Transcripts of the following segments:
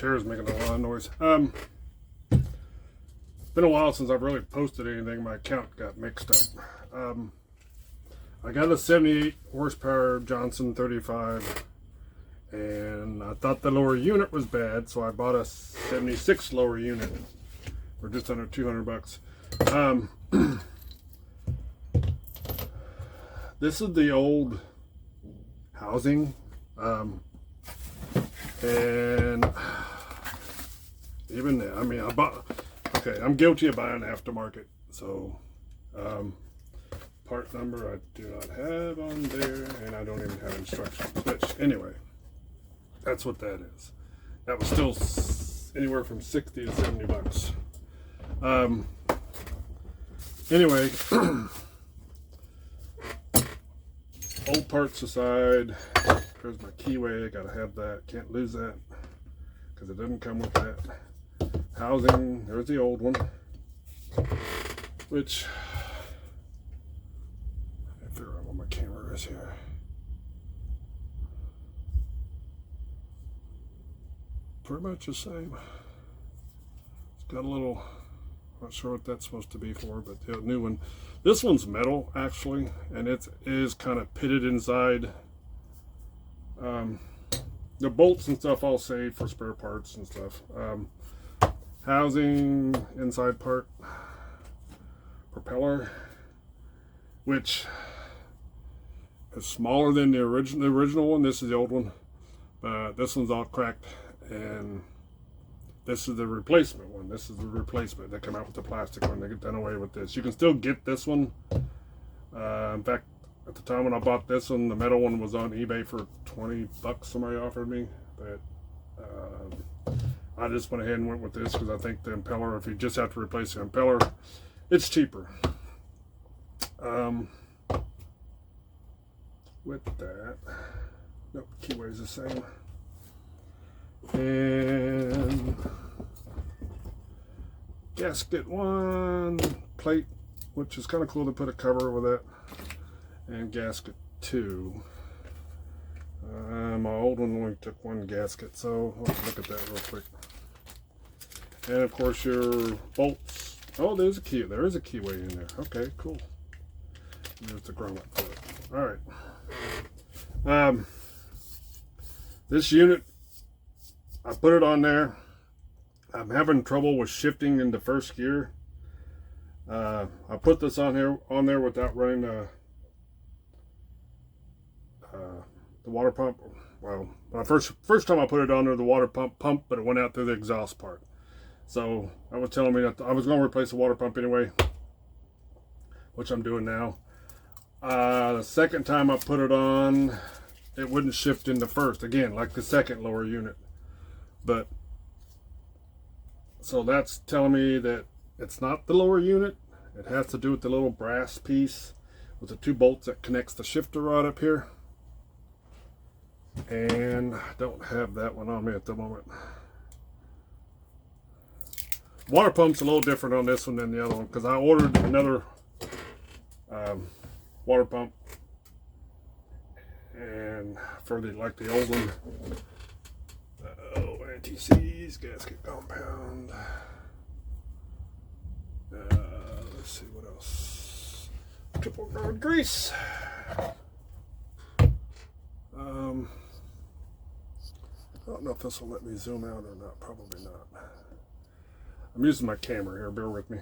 chair's making a lot of noise. It's been a while since I've really posted anything. My account got mixed up. I got a 78 horsepower Johnson 35, and I thought the lower unit was bad, so I bought a 76 lower unit for just under 200 bucks. This is the old housing, and even I mean, okay, I'm guilty of buying aftermarket, so part number I do not have on there, and I don't even have instructions, which anyway, that's what that is. That was still anywhere from 60 to 70 bucks. Anyway, old parts aside, there's my keyway. I gotta have that, can't lose that because it doesn't come with that. Housing, there's the old one, which I figure out what my camera is here. Pretty much the same. It's got a little, not sure what that's supposed to be for, but the new one. This one's metal actually, and it is kind of pitted inside. The bolts and stuff I'll save for spare parts and stuff. Housing, inside part, propeller, which is smaller than the original one. This is the old one, but this one's all cracked, and this is the replacement one. This is the replacement. They come out with the plastic one. They get done away with this. You can still get this one. In fact, at the time when I bought this one, the metal one was on eBay for 20 bucks. Somebody offered me, but I just went ahead and went with this because I think the impeller, if you just have to replace the impeller, it's cheaper. With that, nope, keyway's the same. And gasket one, plate, which is kind of cool to put a cover over that, and gasket two. My old one only took one gasket, so let's look at that real quick. And of course your bolts. Oh, there's a key. There is a keyway in there. Okay, cool. There's the grommet for it. All right. This unit, I put it on there. I'm having trouble with shifting into first gear. I put this on there without running the water pump. Well, when I first time I put it on there, the water pump pumped, but it went out through the exhaust part. So I was telling me that I was going to replace the water pump anyway, which I'm doing now. The second time I put it on, it wouldn't shift into first again, like the second lower unit. But so that's telling me that it's not the lower unit. It has to do with the little brass piece with the two bolts that connects the shifter rod up here. And I don't have that one on me at the moment. Water pump's a little different on this one than the other one because I ordered another water pump, and for the old one. Oh, anti-seize, gasket compound. Let's see what else. Triple guard grease. I don't know if this will let me zoom out or not. Probably not. I'm using my camera here. Bear with me.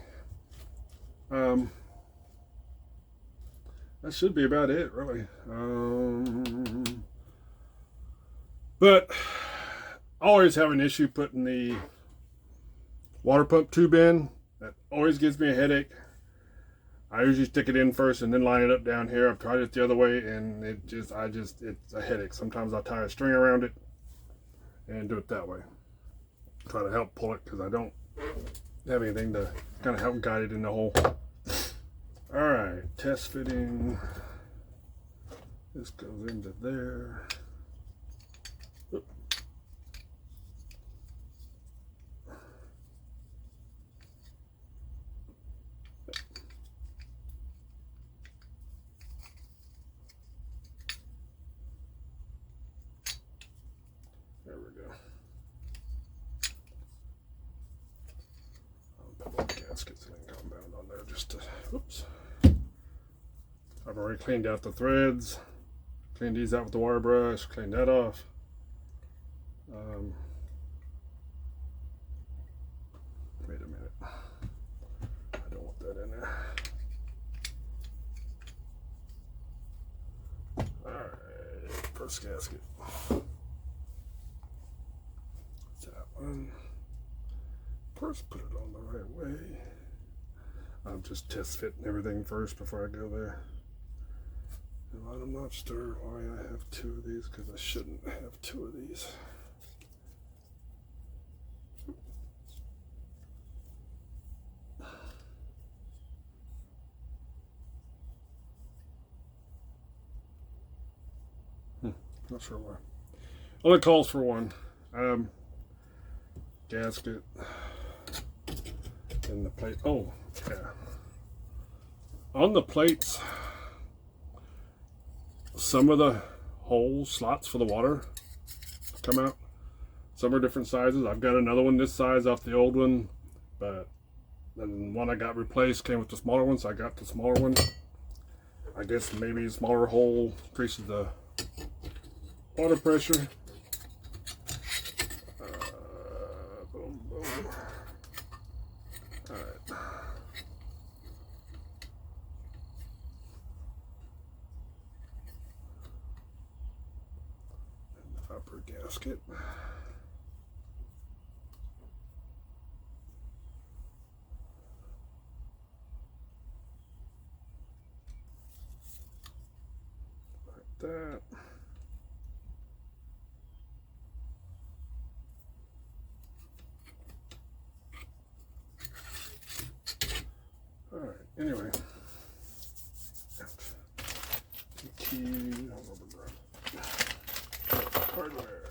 That should be about it, really. But I always have an issue putting the water pump tube in. That always gives me a headache. I usually stick it in first and then line it up down here. I've tried it the other way, and it's a headache. Sometimes I'll tie a string around it and do it that way. Try to help pull it because I don't have anything to kind of help guide it in the hole. All right, test fitting. This goes into there. Oop. There we go. gasoline compound on there just to, oops. I've already cleaned out the threads, cleaned these out with the wire brush, cleaned that off. Wait a minute. I don't want that in there. Alright, first gasket. That one. First, put it on the right way. I'm just test fitting everything first before I go there. And I'm not sure why I have two of these, because I shouldn't have two of these. Not sure why. Only calls for one. Gasket and the plate. Oh, yeah. On the plates, some of the holes, slots for the water come out. Some are different sizes. I've got another one this size off the old one, but then one I got replaced came with the smaller one, so I got the smaller one. I guess maybe a smaller hole increases the water pressure. Boom, boom. All right. And the upper gasket. Like that. Alright, anyway. Hardware.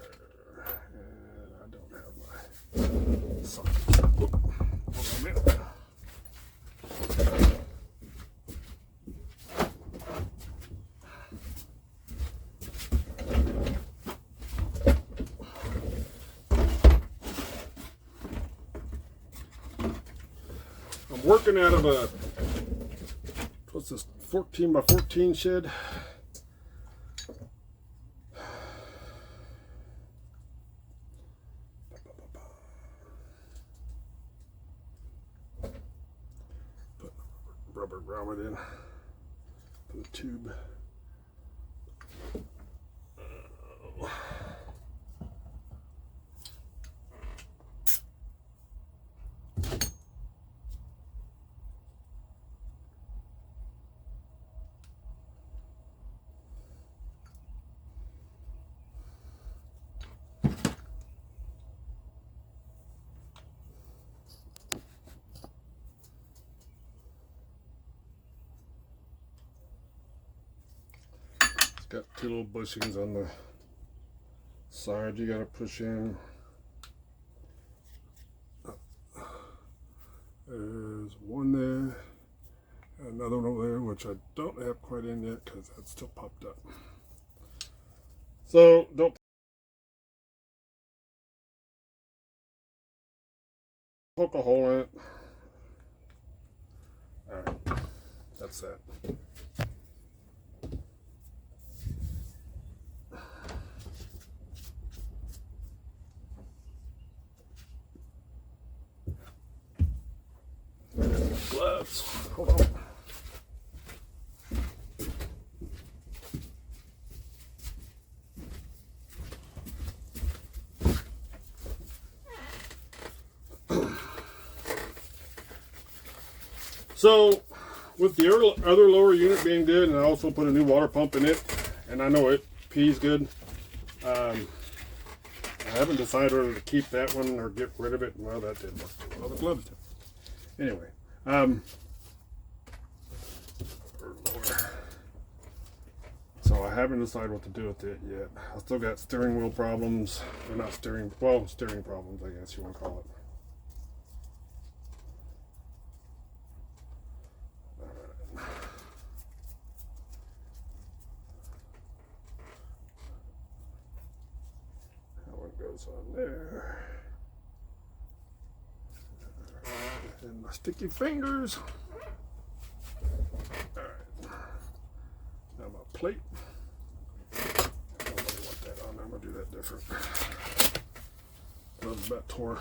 And I don't have my socket. Hold on a minute. I'm working out of a, what's this, 14 by 14 shed. Put rubber grommet in for the tube. Got two little bushings on the side you gotta push in. There's one there, and another one over there, which I don't have quite in yet because that's still popped up. So don't poke a hole in it. Alright, that's that. Gloves. Hold on. So, with the other lower unit being good, and I also put a new water pump in it, and I know it pees good. I haven't decided whether to keep that one or get rid of it. Well, that didn't work too well. The gloves did. Anyway, so I haven't decided what to do with it yet. I still got steering wheel problems, or not steering, well, steering problems, I guess you want to call it. That one goes on there. And my sticky fingers. Alright. Now my plate. I don't really want that on. I'm going to do that different. That was about tore.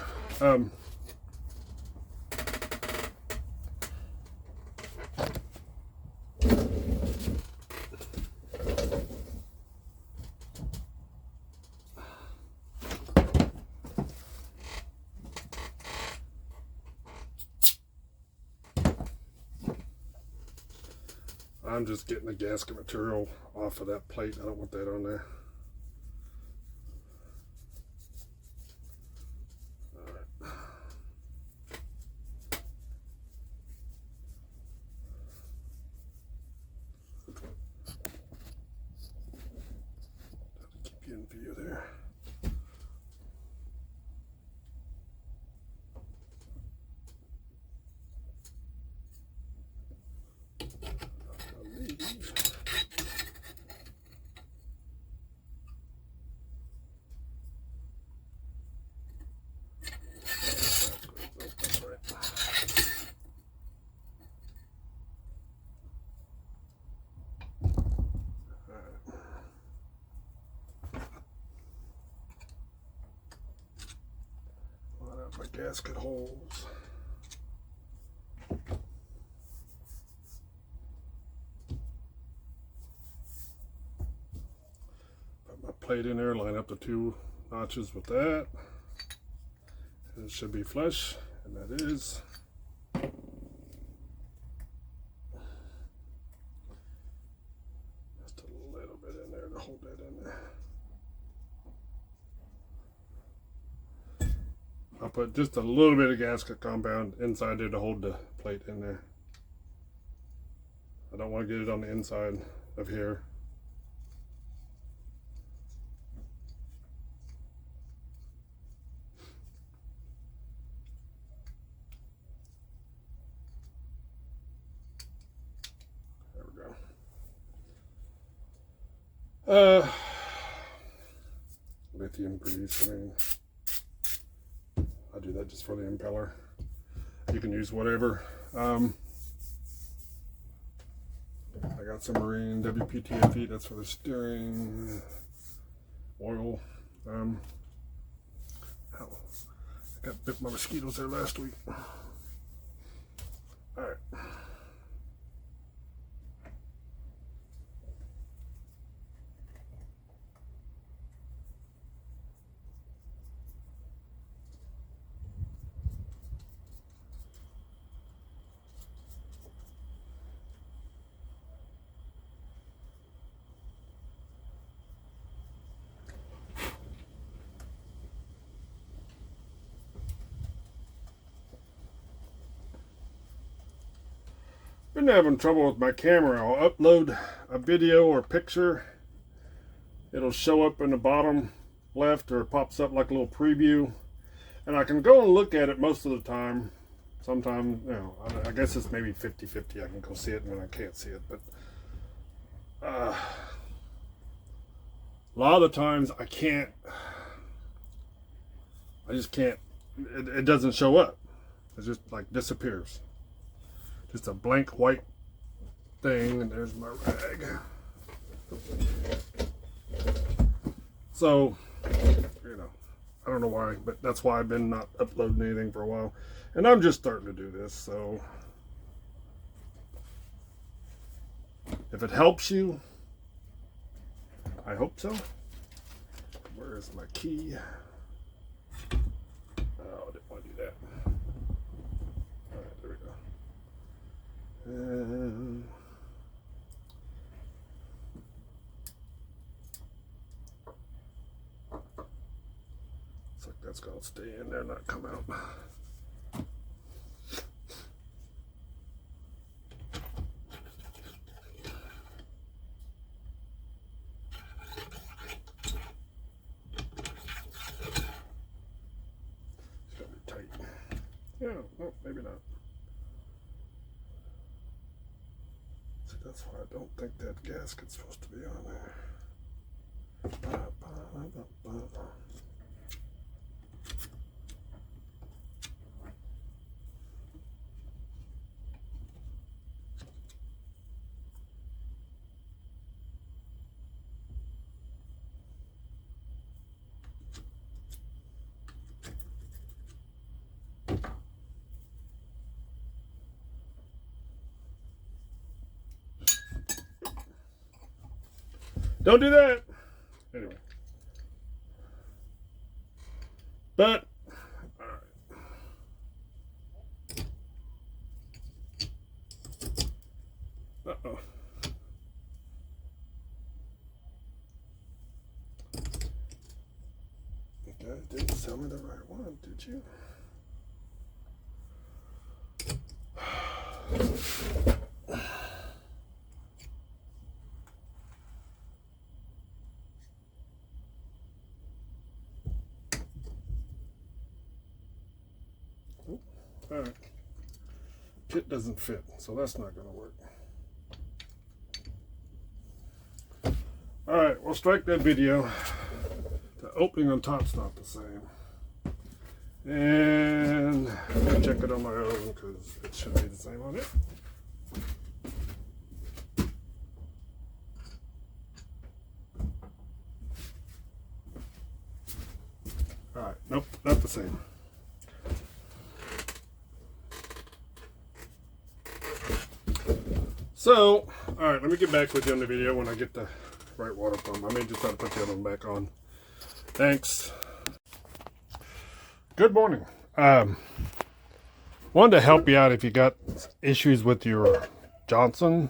I'm just getting the gasket material off of that plate. I don't want that on there. Alright. Keep you in view there. My gasket holes. Put my plate in there, line up the 2 notches with that. And it should be flush, and that is. Just a little bit in there to hold that in there. I'll put just a little bit of gasket compound inside there to hold the plate in there. I don't want to get it on the inside of here. There we go. Lithium grease, I mean, I do that just for the impeller. You can use whatever. I got some marine WPTFE, that's for the steering. Oil. Ow. I got bit by mosquitoes there last week. Alright. Been having trouble with my camera. I'll upload a video or picture. It'll show up in the bottom left, or it pops up like a little preview. And I can go and look at it most of the time. Sometimes, you know, I guess it's maybe 50-50. I can go see it and then I can't see it. But a lot of the times I can't. I just can't. It doesn't show up. It just like disappears. Just a blank white thing, and there's my rag. So, you know, I don't know why, but that's why I've been not uploading anything for a while. And I'm just starting to do this, so if it helps you, I hope so. Where is my key? Oh, I didn't want to do that. Alright, there we go. And looks like that's gonna stay in there, not come out. It's gotta be tight. Yeah, no, maybe not. See, that's why I don't think that gasket's supposed to be on there. Don't do that. Anyway. But, alright. Uh-oh. You guys didn't sell me the right one, did you? Alright. Kit doesn't fit, so that's not going to work. Alright, we'll strike that video. The opening on top's not the same. And I'll check it on my own because it should be the same on it. Alright, nope, not the same. So, alright, let me get back with you on the video when I get the right water pump. I may just try to put the other one back on. Thanks. Good morning. Wanted to help you out if you got issues with your Johnson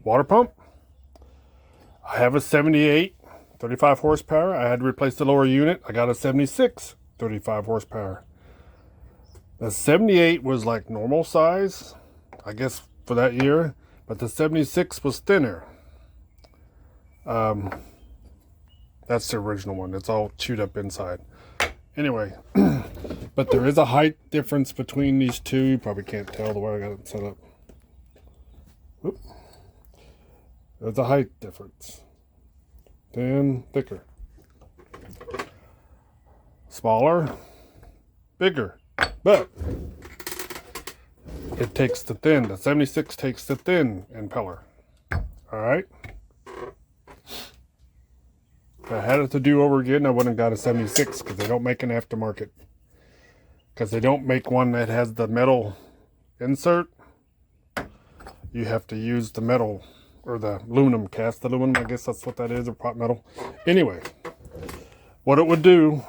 water pump. I have a 78, 35 horsepower. I had to replace the lower unit. I got a 76, 35 horsepower. The 78 was like normal size, I guess, for that year. But the 76 was thinner. That's the original one. It's all chewed up inside. Anyway, but there is a height difference between these two. You probably can't tell the way I got it set up. Whoop. There's a height difference. Thin, thicker. Smaller, bigger. But it takes the thin. The 76 takes the thin impeller. Alright? If I had it to do over again, I wouldn't have got a 76 because they don't make an aftermarket. Because they don't make one that has the metal insert. You have to use the metal, or the aluminum, cast aluminum, I guess that's what that is, or pot metal. Anyway, what it would do,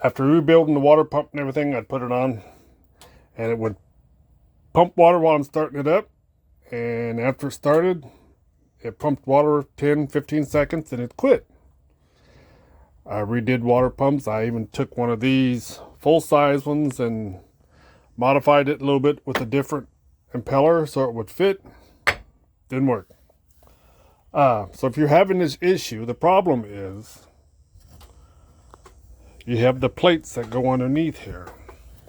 after rebuilding the water pump and everything, I'd put it on. And it would pump water while I'm starting it up. And after it started, it pumped water 10, 15 seconds and it quit. I redid water pumps. I even took one of these full-size ones and modified it a little bit with a different impeller so it would fit. Didn't work. So if you're having this issue, the problem is you have the plates that go underneath here.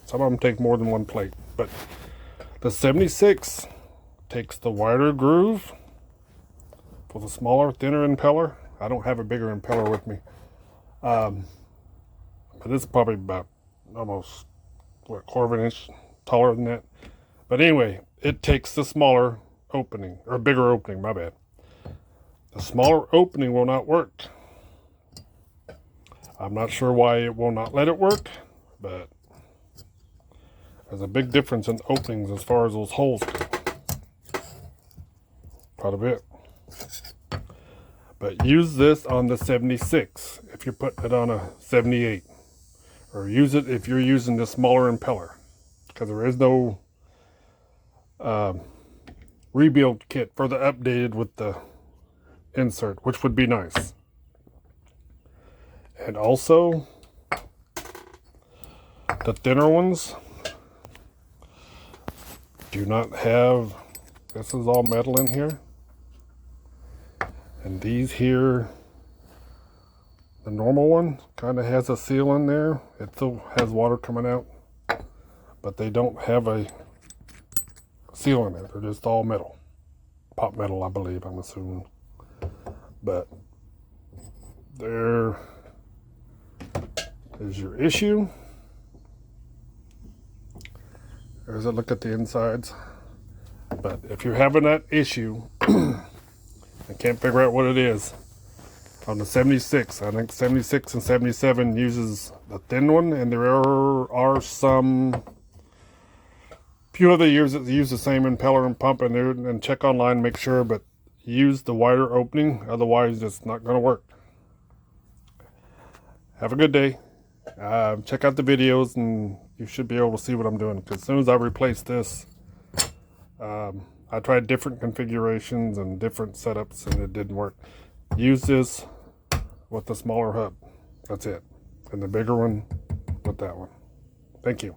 Some of them take more than one plate, but the 76 takes the wider groove for the smaller, thinner impeller. I don't have a bigger impeller with me, but it's probably about almost what, quarter of an inch taller than that. But anyway, it takes the smaller opening, or bigger opening, my bad. The smaller opening will not work. I'm not sure why it will not let it work, but there's a big difference in openings as far as those holes go. Quite a bit. But use this on the 76 if you're putting it on a 78. Or use it if you're using the smaller impeller. Because there is no rebuild kit for the updated with the insert, which would be nice. And also, the thinner ones do not have, this is all metal in here. And these here, the normal one kind of has a seal in there. It still has water coming out, but they don't have a seal in it. They're just all metal. Pot metal, I believe, I'm assuming. But there is your issue. There's a look at the insides. But if you're having that issue, I can't figure out what it is. On the 76, I think 76 and 77 uses the thin one, and there are some few other years that use the same impeller and pump in there, and check online, make sure, but use the wider opening, otherwise it's not going to work. Have a good day. Check out the videos and you should be able to see what I'm doing, because as soon as I replace this, I tried different configurations and different setups and it didn't work. Use this with the smaller hub. That's it. And the bigger one with that one. Thank you.